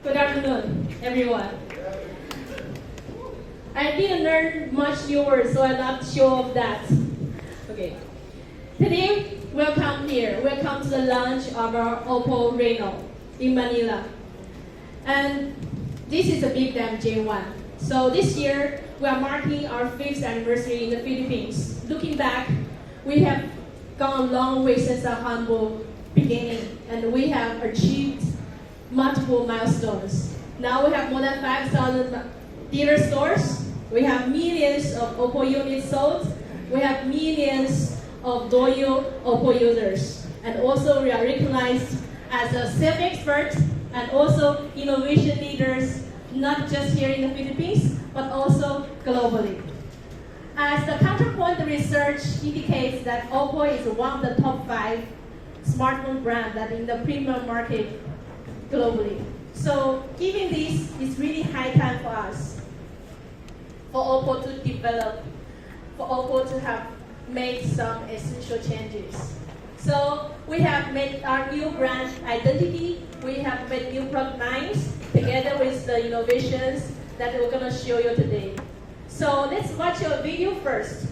Good afternoon, everyone. I didn't learn much new words, so I'd love to show off that. Okay. Today, welcome here. Welcome to the launch of our Oppo Reno in Manila. And this is a big damn J1. So this year, we are marking our 5th anniversary in the Philippines. Looking back, we have gone a long way since our humble beginning, and we have achieved multiple milestones. Now we have more than 5,000 dealer stores. We have millions of Oppo units sold. We have millions of loyal Oppo users. And also we are recognized as a safety expert and also innovation leaders, not just here in the Philippines, but also globally. As the counterpoint research indicates that Oppo is one of the top 5 smartphone brands that in the premium market globally. So given this, it's really high time for us, for Oppo to develop, for Oppo to have made some essential changes. So we have made our new brand identity, we have made new product lines, together with the innovations that we're going to show you today. So let's watch your video first.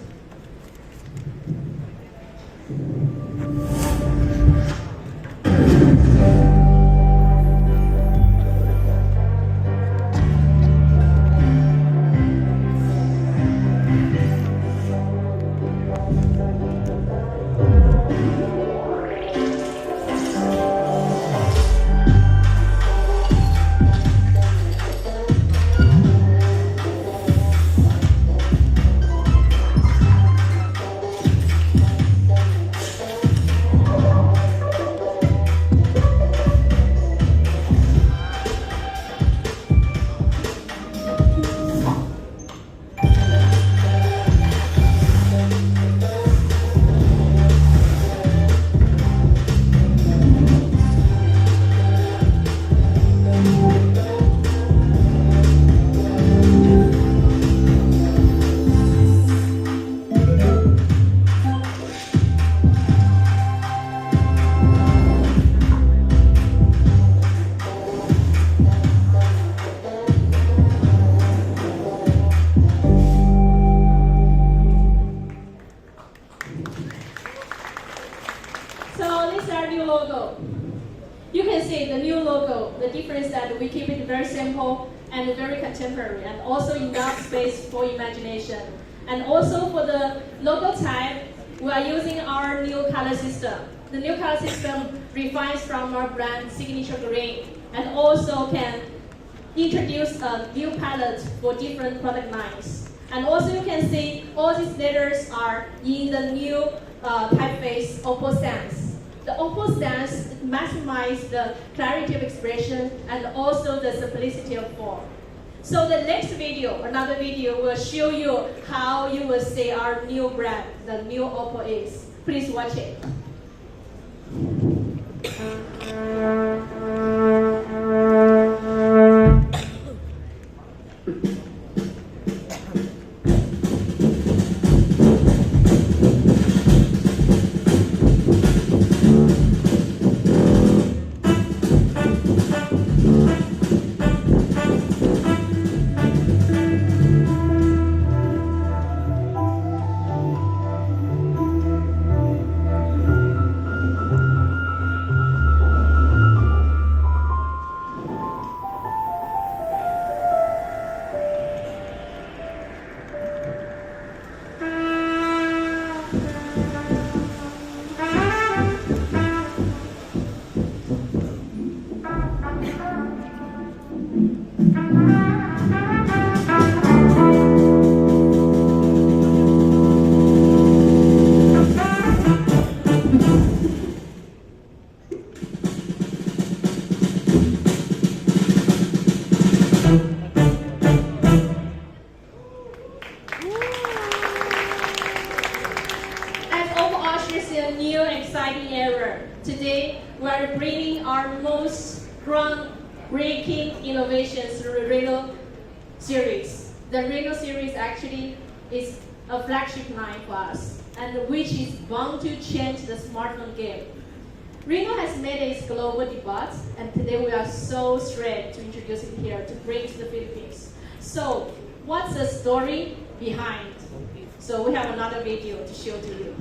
So this is our new logo. You can see the new logo, the difference that we keep it very simple and very contemporary, and also enough space for imagination. And also for the logo type, we are using our new color system. The new color system refines from our brand signature green, and also can introduce a new palette for different product lines. And also you can see all these letters are in the new typeface Oppo Sans. The Oppo Sans maximizes the clarity of expression and also the simplicity of form. So the next video, another video, will show you how you will see our new brand, the new Oppo is. Please watch it. exciting era. Today, we are bringing our most groundbreaking innovations to the Reno series. The Reno series actually is a flagship line for us, and which is bound to change the smartphone game. Reno has made its global debut, and today we are so thrilled to introduce it here to bring to the Philippines. So, what's the story behind? So we have another video to show to you.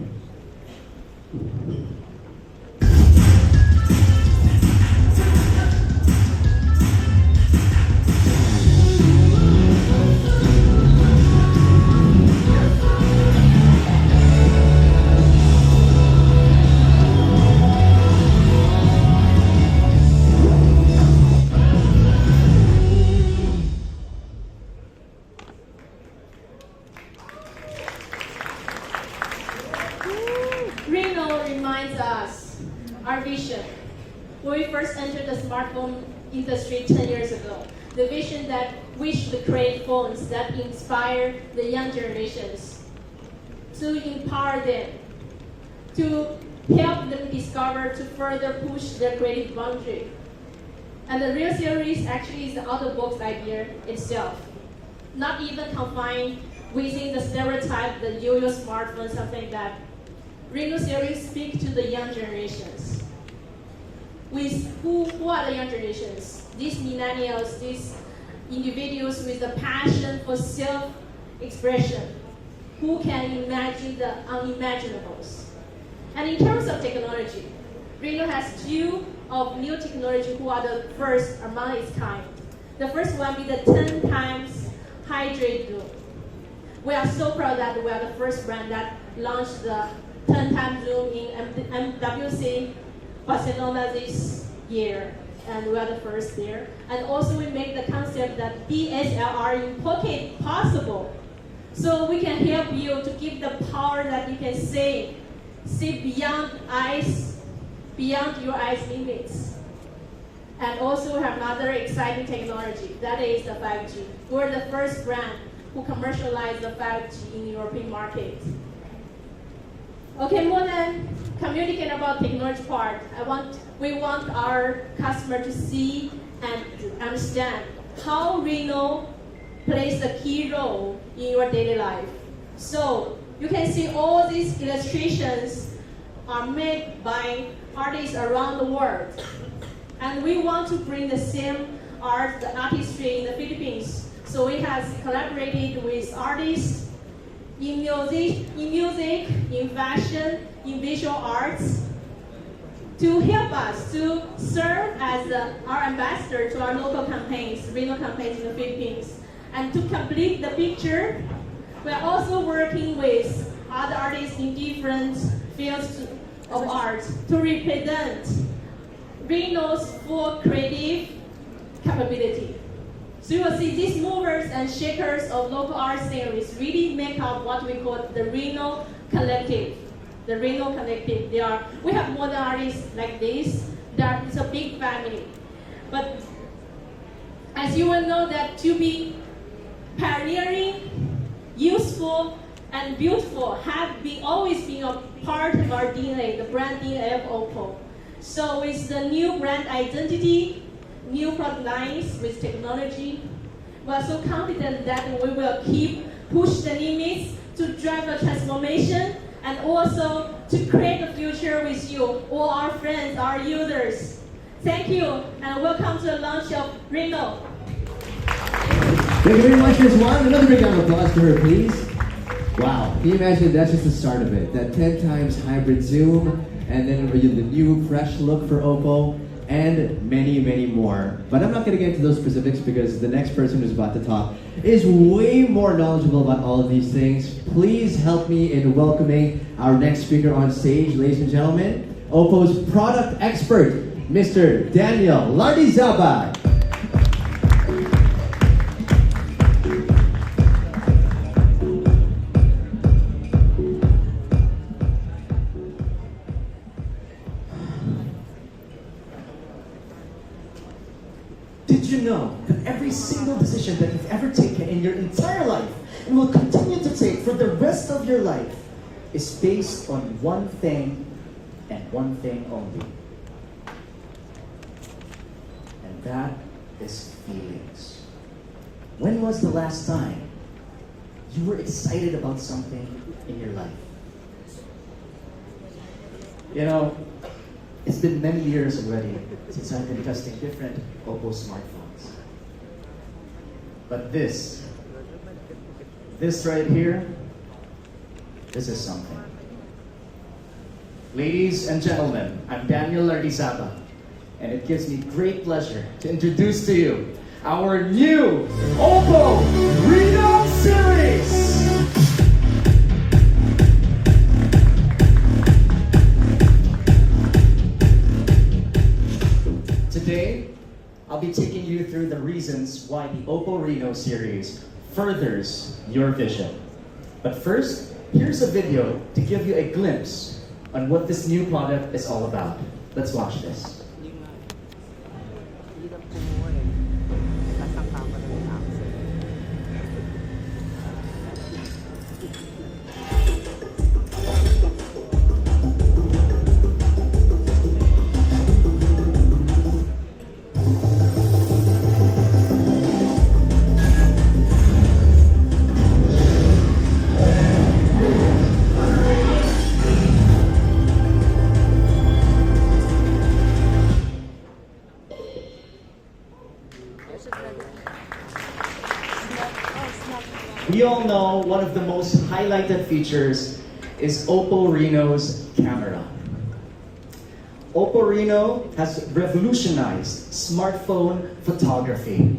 Reno reminds us our vision. When we first entered the smartphone industry 10 years ago, the vision that we should create phones that inspire the young generations, to empower them, to help them discover, to further push their creative boundary. And the real series actually is the out-of-box idea itself, not even confined within the stereotype, the yo-yo smartphone, something like that. Reno series speak to the young generations. Who are the young generations? These millennials, these individuals with a passion for self-expression, who can imagine the unimaginables. And in terms of technology, Reno has two of new technology who are the first among its kind. The first one be the 10 times hydrate zoom. We are so proud that we are the first brand that launched the 10 times zoom in MWC Barcelona this year, and we are the first there. And also we make the concept that DSLR in pocket possible, so we can help you to give the power that you can see beyond your eyes limits. And also we have another exciting technology, that is the 5G. We're the first brand who commercialized the 5G in the European market. Okay, more than communicate about technology part, we want our customer to see and understand how Reno plays a key role in your daily life. So you can see all these illustrations are made by artists around the world. And we want to bring the same art, the artistry in the Philippines. So we have collaborated with artists in music, in fashion, in visual arts, to help us to serve as our ambassador to our local campaigns, Reno campaigns in the Philippines. And to complete the picture, we are also working with other artists in different fields of art to represent Reno's full creative capability. So you will see these movers and shakers of local art series really make up what we call the Reno Collective. The Reno Collective. We have modern artists like this. It's a big family. But as you will know that to be pioneering, useful, and beautiful have always been a part of our DNA, the brand DNA of Oppo. So with the new brand identity, new product lines with technology, we are so confident that we will keep push the limits to drive a transformation and also to create a future with you, all our friends, our users. Thank you, and welcome to the launch of Reno. Thank you very much, Ms. Juan. Another big round of applause for her, please. Wow, can you imagine that's just the start of it? That 10 times hybrid zoom, and then the new fresh look for Oppo, and many, many more. But I'm not going to get into those specifics because the next person who's about to talk is way more knowledgeable about all of these things. Please help me in welcoming our next speaker on stage, ladies and gentlemen, Oppo's product expert, Mr. Daniel Lardizabal. Did you know that every single decision that you've ever taken in your entire life and will continue to take for the rest of your life is based on one thing and one thing only? And that is feelings. When was the last time you were excited about something in your life? You know, It's been many years already since I've been testing different Oppo smartphones. But this right here, this is something. Ladies and gentlemen, I'm Daniel Lardizaba, and it gives me great pleasure to introduce to you our new Oppo Reno series! Today, I'll be taking you through the reasons why the Oppo Reno series furthers your vision. But first, here's a video to give you a glimpse on what this new product is all about. Let's watch this. We all know one of the most highlighted features is Oppo Reno's camera. Oppo Reno has revolutionized smartphone photography.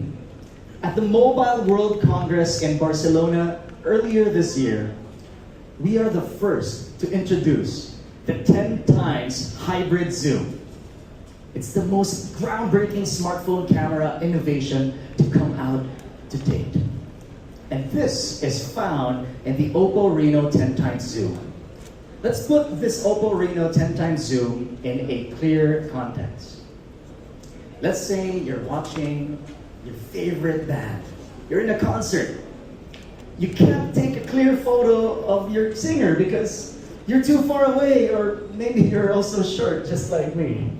At the Mobile World Congress in Barcelona earlier this year, we are the first to introduce the 10 times hybrid zoom. It's the most groundbreaking smartphone camera innovation to come out to date. And this is found in the Oppo Reno 10 times zoom. Let's put this Oppo Reno 10 times zoom in a clear context. Let's say you're watching your favorite band. You're in a concert. You can't take a clear photo of your singer because you're too far away, or maybe you're also short, just like me.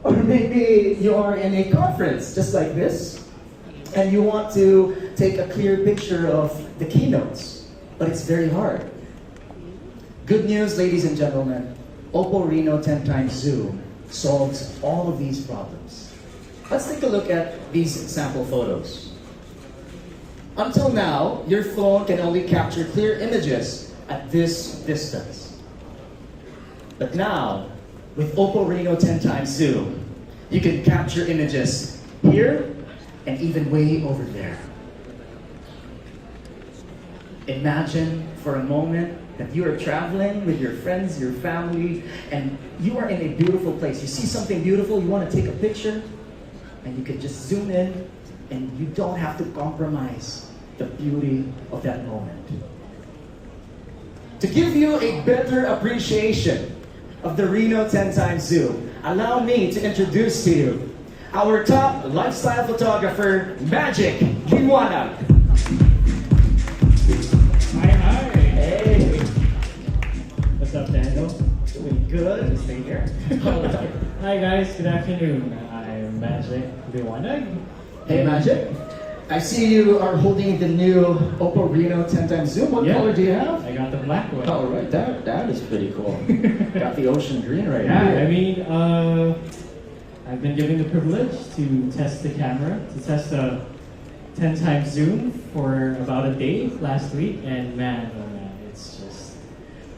Or maybe you are in a conference, just like this, and you want to take a clear picture of the keynotes, but it's very hard. Good news, ladies and gentlemen, Oppo Reno 10 times zoom solves all of these problems. Let's take a look at these sample photos. Until now, your phone can only capture clear images at this distance. But now, with Oppo Reno 10 times zoom, you can capture images here and even way over there. Imagine for a moment that you are traveling with your friends, your family, and you are in a beautiful place. You see something beautiful, you want to take a picture, and you can just zoom in, and you don't have to compromise the beauty of that moment. To give you a better appreciation of the Reno 10 times zoom, allow me to introduce to you our top lifestyle photographer, Magic Liwanag. Hi. Hey. What's up, Daniel? Doing good. Stay here. Hi guys, good afternoon. I'm Magic Liwanag. Hey, Magic. I see you are holding the new Oppo Reno 10 times zoom. What Yeah. color do you have? I got the black one. Oh, right. That is pretty cool. Got the ocean green right Yeah, here. I mean, I've been given the privilege to test the camera, to test the 10 times zoom for about a day last week, and man, oh man, it's just,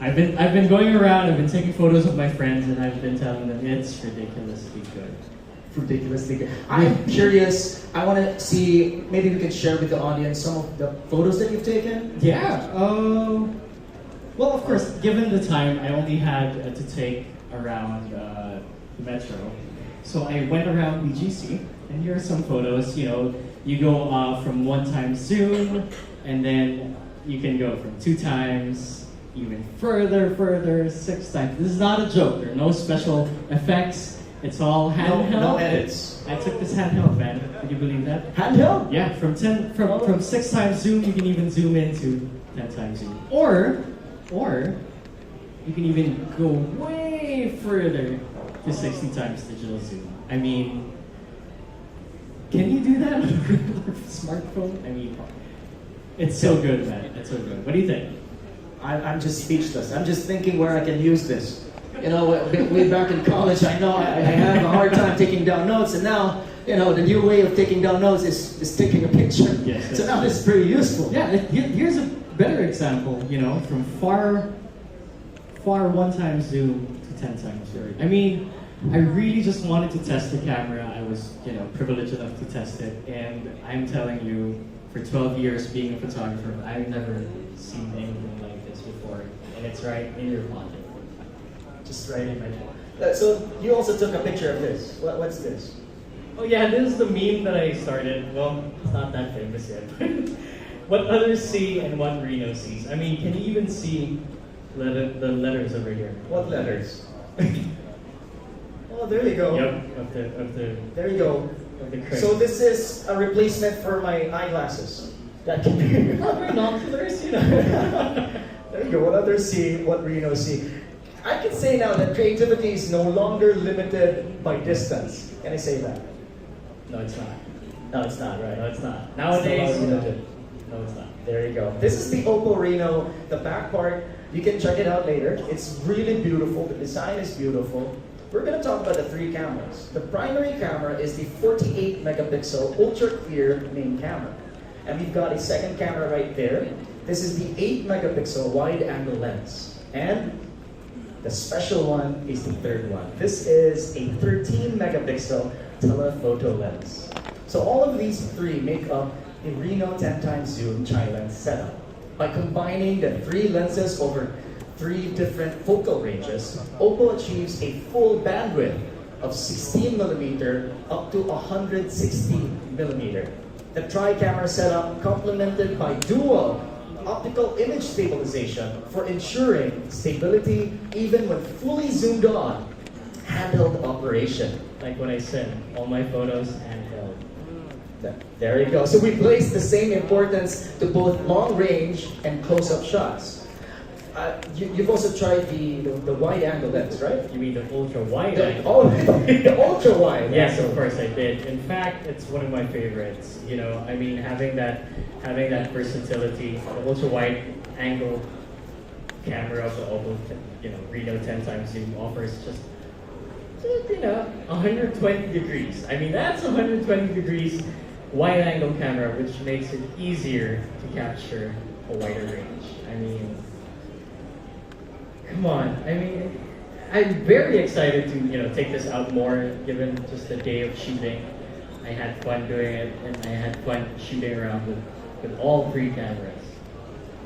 I've been going around, I've been taking photos of my friends, and I've been telling them it's ridiculously good. Ridiculously good. I'm curious. I want to see, maybe we can share with the audience some of the photos that you've taken. Yeah. Well, of course, given the time, I only had to take around the metro. So I went around BGC, and here are some photos. You know, you go from 1 times zoom, and then you can go from 2 times, even further, 6 times. This is not a joke. There are no special effects. It's all handheld. No edits. I took this handheld, man. Can you believe that? Handheld? Yeah, from 6 times zoom, you can even zoom into 10 times zoom. Or you can even go way further to 60 times digital zoom. I mean, can you do that on a regular smartphone? I mean, it's so good, man. It's so good. What do you think? I'm just speechless. I'm just thinking where I can use this. You know, way back in college, I know I have a hard time taking down notes, and now, you know, the new way of taking down notes is taking a picture. Yes, So now this is pretty useful. Yeah, here's a better example, you know, from far 1 times zoom to 10 times zoom. I mean, I really just wanted to test the camera. I was, you know, privileged enough to test it, and I'm telling you, for 12 years being a photographer, I've never seen anything like this before, and it's right in your pocket. Just right in my pocket. So you also took a picture of this. What's this? Oh yeah, this is the meme that I started. Well, it's not that famous yet. What others see and what Reno sees. I mean, can you even see the letters over here? What letters? Oh, there you go. Yep, of the There you go. of the crate. So this is a replacement for my eyeglasses. That can be. binoculars, you know. There you go. What others see, what Reno see. I can say now that creativity is no longer limited by distance. Can I say that? No, it's not. No, it's not, right? No, it's not. Nowadays, It's you no know, longer. no, it's not. There you go. This is the Oppo Reno. The back part, you can check it out later. It's really beautiful. The design is beautiful. We're going to talk about the 3 cameras. The primary camera is the 48 megapixel ultra clear main camera. And we've got a second camera right there. This is the 8 megapixel wide angle lens. And the special one is the third one. This is a 13 megapixel telephoto lens. So all of these 3 make up the Reno 10 times zoom tri-lens setup. By combining the 3 lenses over 3 different focal ranges, Oppo achieves a full bandwidth of 16mm up to 160mm. The tri-camera setup complemented by dual optical image stabilization for ensuring stability even when fully zoomed on handheld operation. Like what I said, all my photos handheld. There you go. So we place the same importance to both long range and close-up shots. You've also tried the wide angle lens, right? You mean the ultra wide angle? Oh, the ultra wide. Yes, of course I did. In fact, it's one of my favorites. You know, I mean, having that versatility, the ultra wide angle camera of the Oppo, you know, Reno 10 times zoom offers just you know, 120 degrees. I mean, that's 120 degrees wide angle camera, which makes it easier to capture a wider range. I mean, come on. I mean, I'm very excited to, you know, take this out more, given just the day of shooting. I had fun doing it, and I had fun shooting around with all 3 cameras.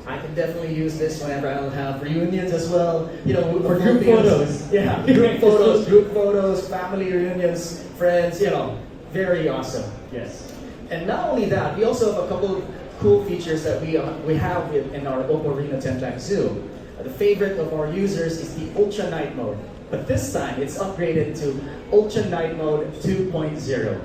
I can definitely use this whenever I'll have reunions as well. You know, For group photos. Yeah, group photos, family reunions, friends. You know, very awesome. Yes. And not only that, we also have a couple of cool features that we have in our Oppo Reno 10 times zoom. The favorite of our users is the Ultra Night Mode, but this time it's upgraded to Ultra Night Mode 2.0.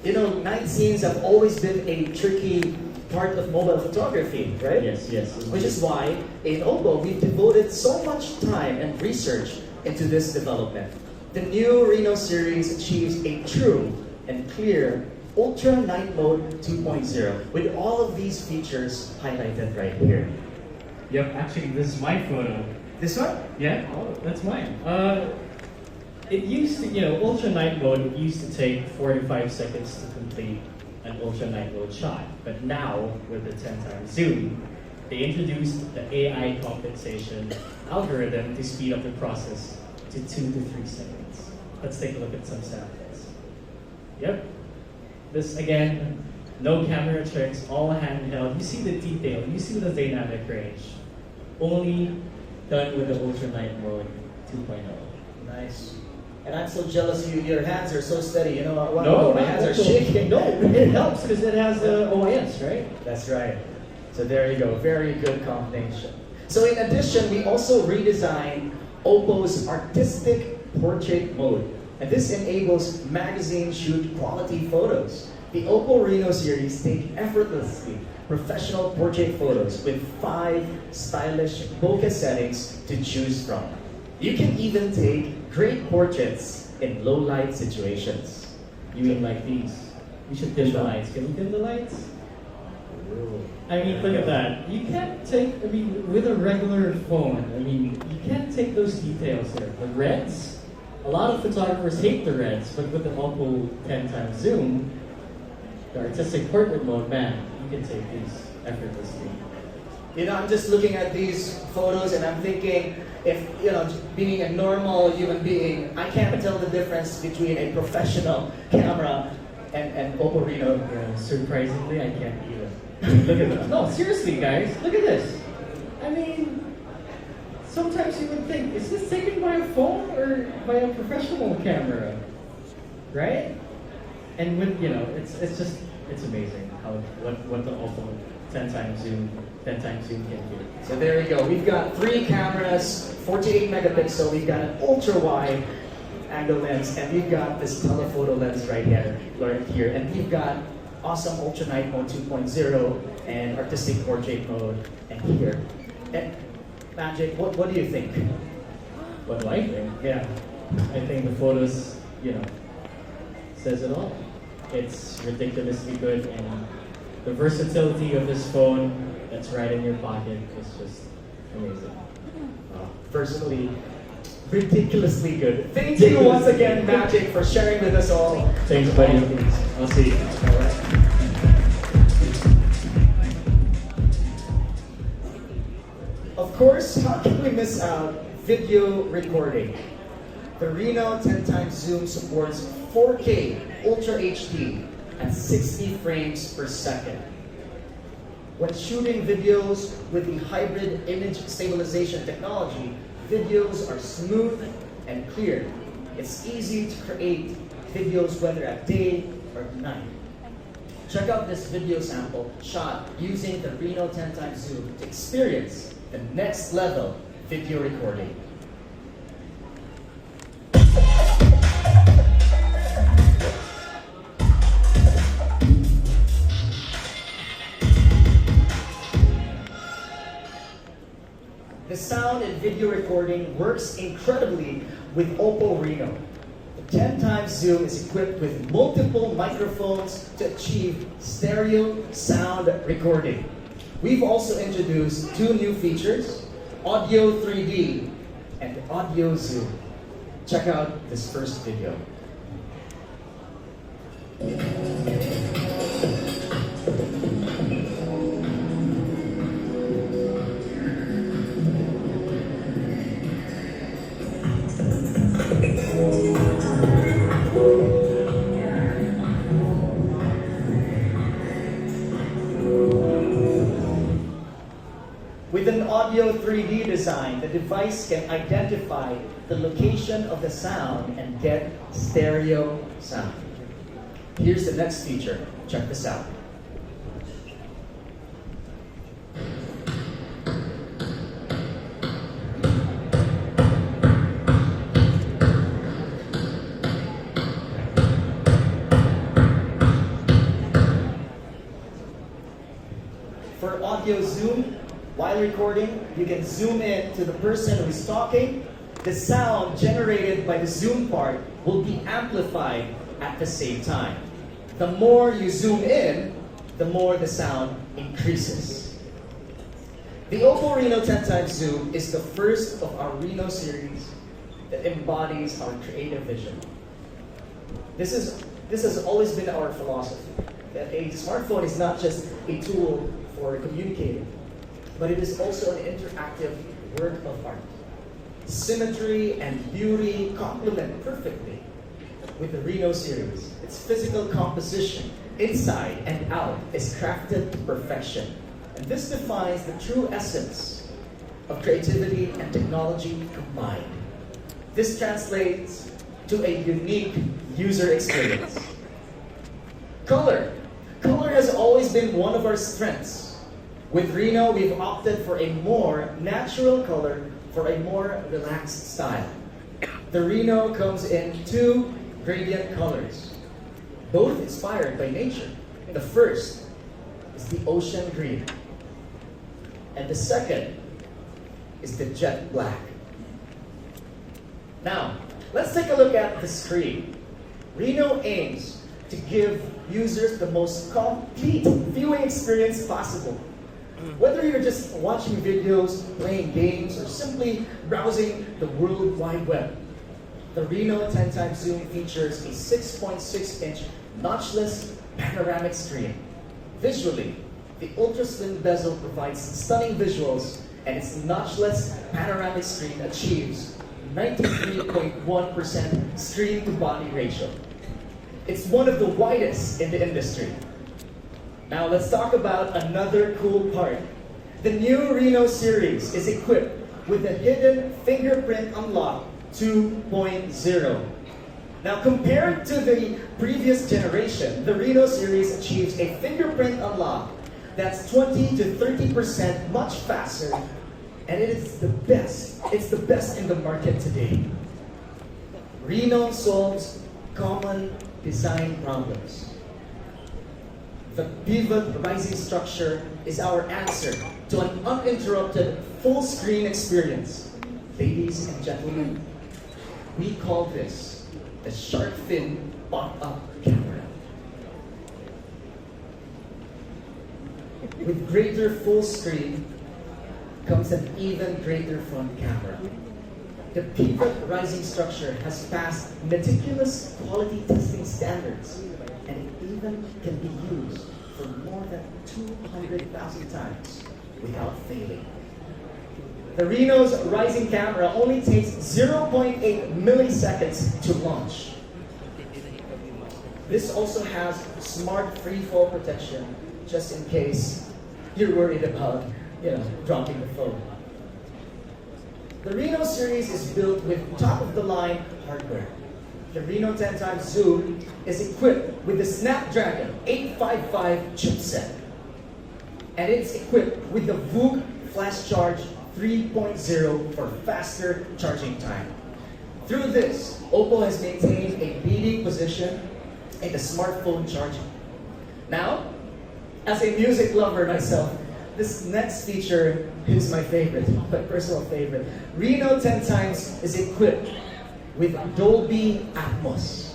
You know, night scenes have always been a tricky part of mobile photography, right? Yes, yes. Which is why in Oppo we've devoted so much time and research into this development. The new Reno series achieves a true and clear Ultra Night Mode 2.0 with all of these features highlighted right here. Yep, actually, this is my photo. This one? Yeah, oh, that's mine. It used to, you know, Ultra Night Mode, it used to take 4 to 5 seconds to complete an Ultra Night Mode shot. But now, with the 10 times zoom, they introduced the AI compensation algorithm to speed up the process to 2 to 3 seconds. Let's take a look at some samples. Yep. This, again, no camera tricks, all handheld. You see the detail, you see the dynamic range. Only done with the Ultra Night Mode 2.0. Nice. And I'm so jealous your hands are so steady. You know, No, my hands are shaking. No, it helps because it has the OIS, right? That's right. So there you go. Very good combination. So in addition, we also redesigned Oppo's artistic portrait mode. And this enables magazine shoot quality photos. The Oppo Reno series take effortlessly professional portrait photos with 5 stylish bokeh settings to choose from. You can even take great portraits in low light situations. You mean like these? We should dim the lights. Can we dim the lights? I mean, look at that. You can't take, I mean, with a regular phone, I mean, you can't take those details there. The reds, a lot of photographers hate the reds, but with the Oppo 10 times zoom, the artistic portrait mode, man, you can take these effortlessly. You know, I'm just looking at these photos and I'm thinking, if, you know, being a normal human being, I can't tell the difference between a professional camera and Oppo Reno. Yeah, surprisingly, I can't either. Look at that. No, seriously, guys, look at this. I mean, sometimes you would think, is this taken by a phone or by a professional camera? Right? And with, you know, it's just, it's amazing how, what the Oppo 10 times zoom can do. So there we go. We've got 3 cameras, 48 megapixel. We've got an ultra wide angle lens, and we've got this telephoto lens right here. And we've got awesome ultra night mode 2.0 and artistic portrait mode, and here. And Magic, what do you think? What do I think? Yeah, I think the photos, you know, says it all. It's ridiculously good, and the versatility of this phone that's right in your pocket is just amazing. Personally, ridiculously good. Thank you once again, Magic, for sharing with us all. Thanks, buddy. I'll see you. All right. Of course, how can we miss out video recording? The Reno 10 times zoom supports 4K Ultra HD at 60 frames per second. When shooting videos with the hybrid image stabilization technology, videos are smooth and clear. It's easy to create videos whether at day or night. Check out this video sample shot using the Reno 10 times zoom to experience the next level video recording. The sound and video recording works incredibly with Oppo Reno. The 10 times zoom is equipped with multiple microphones to achieve stereo sound recording. We've also introduced 2 new features, Audio 3D and Audio Zoom. Check out this first video. With an Audio 3D design, the device can identify the location of the sound and get stereo sound. Here's the next feature. Check this out. For audio zoom, while recording, you can zoom in to the person who is talking. The sound generated by the zoom part will be amplified at the same time. The more you zoom in, the more the sound increases. The Oppo Reno 10 times zoom is the first of our Reno series that embodies our creative vision. This has always been our philosophy, that a smartphone is not just a tool for communicating, but it is also an interactive work of art. Symmetry and beauty complement perfectly with the Reno series. Its physical composition, inside and out, is crafted to perfection. And this defines the true essence of creativity and technology combined. This translates to a unique user experience. Color. Color has always been one of our strengths. With Reno, we've opted for a more natural color for a more relaxed style. The Reno comes in 2 gradient colors, both inspired by nature. The first is the ocean green, and the second is the jet black. Now, let's take a look at the screen. Reno aims to give users the most complete viewing experience possible. Whether you're just watching videos, playing games, or simply browsing the World Wide Web, the Reno 10x zoom features a 6.6-inch notchless panoramic screen. Visually, the ultra-slim bezel provides stunning visuals, and its notchless panoramic screen achieves 93.1% screen-to-body ratio. It's one of the widest in the industry. Now let's talk about another cool part. The new Reno series is equipped with a hidden fingerprint unlock 2.0. Now compared to the previous generation, the Reno series achieves a fingerprint unlock that's 20 to 30% much faster, and it is the best. It's the best in the market today. Reno solves common design problems. The pivot rising structure is our answer to an uninterrupted full screen experience. Ladies and gentlemen, we call this the shark fin pop-up camera. With greater full screen comes an even greater front camera. The pivot rising structure has passed meticulous quality testing standards, and it even can be used for more than 200,000 times without failing. The Reno's rising camera only takes 0.8 milliseconds to launch. This also has smart free-fall protection, just in case you're worried about, dropping the phone. The Reno series is built with top-of-the-line hardware. The Reno 10x zoom is equipped with the Snapdragon 855 chipset, and it's equipped with the VOOC Flash Charge 3.0 for faster charging time. Through this, Oppo has maintained a leading position in the smartphone charging. Now, as a music lover myself, this next feature is my favorite, my personal favorite. Reno 10x is equipped with Dolby Atmos.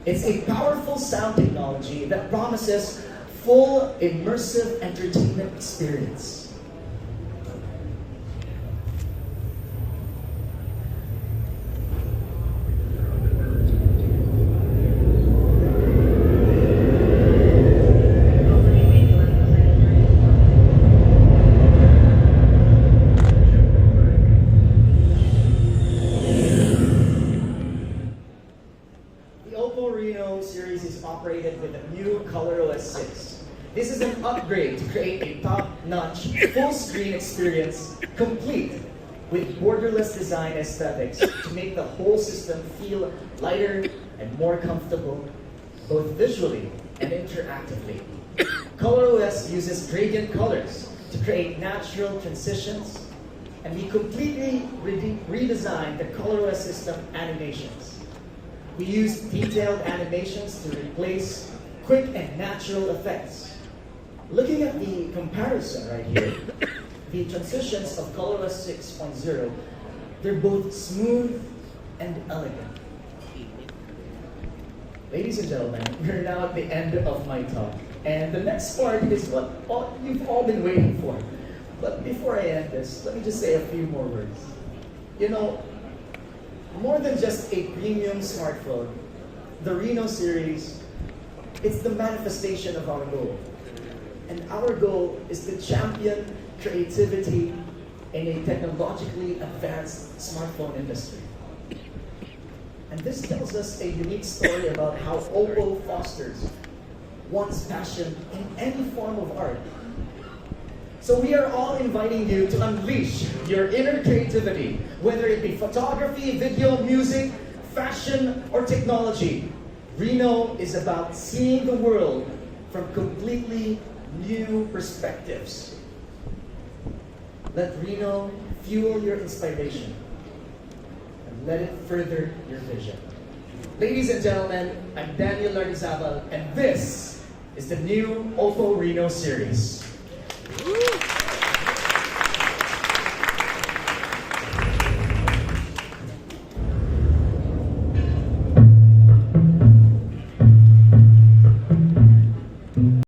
It's a powerful sound technology that promises full immersive entertainment experience. Series is operated with a new ColorOS 6. This is an upgrade to create a top-notch full-screen experience complete with borderless design aesthetics to make the whole system feel lighter and more comfortable, both visually and interactively. ColorOS uses gradient colors to create natural transitions, and we completely redesigned the ColorOS system animations. We use detailed animations to replace quick and natural effects. Looking at the comparison right here, the transitions of ColorOS 6.0, they're both smooth and elegant. Ladies and gentlemen, we're now at the end of my talk. And the next part is what you've all been waiting for. But before I end this, let me just say a few more words. More than just a premium smartphone, the Reno series, it's the manifestation of our goal. And our goal is to champion creativity in a technologically advanced smartphone industry. And this tells us a unique story about how Oppo fosters one's passion in any form of art. So we are all inviting you to unleash your inner creativity, whether it be photography, video, music, fashion, or technology. Reno is about seeing the world from completely new perspectives. Let Reno fuel your inspiration and let it further your vision. Ladies and gentlemen, I'm Daniel Larrizabal, and this is the new Oppo Reno series.